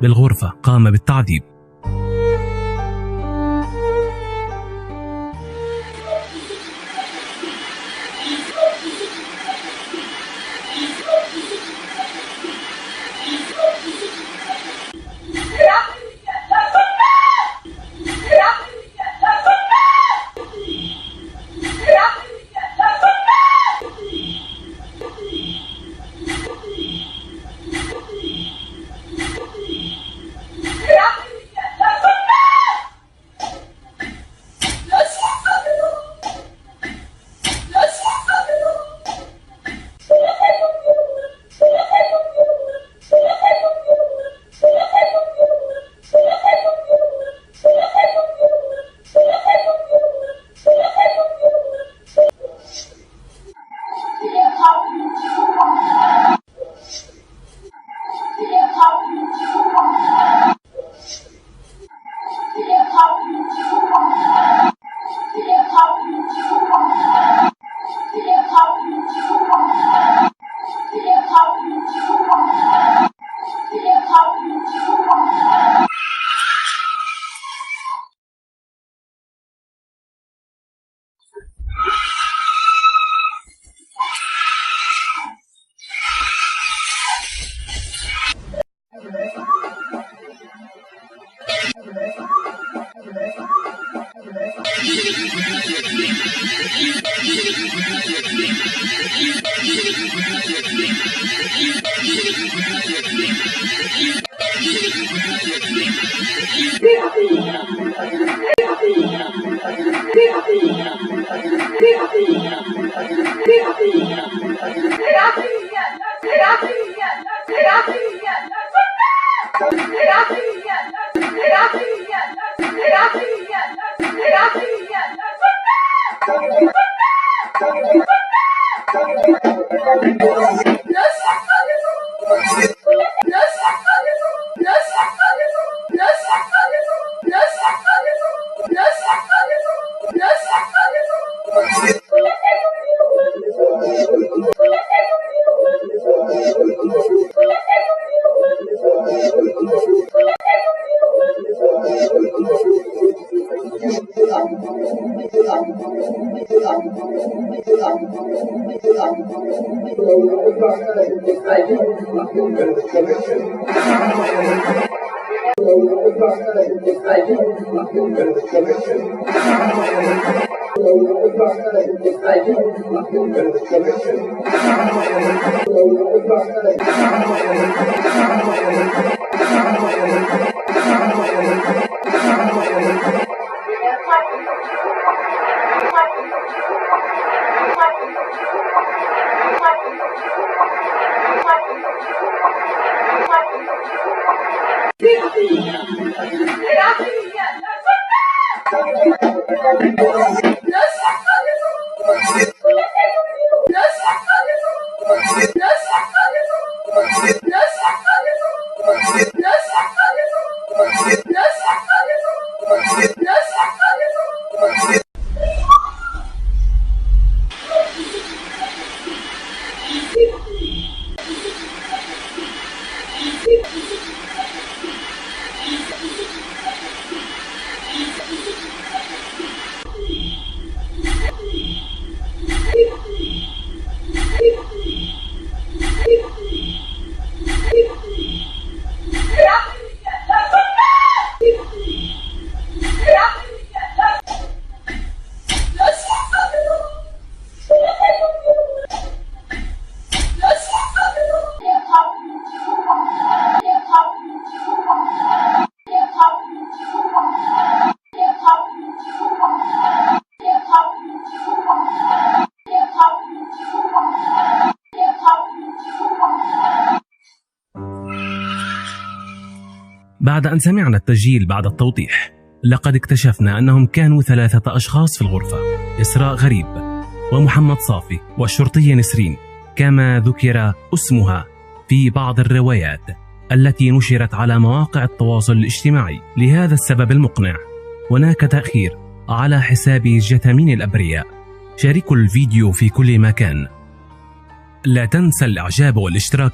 بالغرفة قام بالتعذيب. بعد أن سمعنا التسجيل بعد التوضيح، لقد اكتشفنا أنهم كانوا 3 أشخاص في الغرفة: إسراء غريب ومحمد صافي والشرطية نسرين، كما ذكر اسمها في بعض الروايات التي نشرت على مواقع التواصل الاجتماعي. لهذا السبب المقنع هناك تأخير على حساب جثامين الأبرياء. شاركوا الفيديو في كل مكان، لا تنسى الإعجاب والاشتراك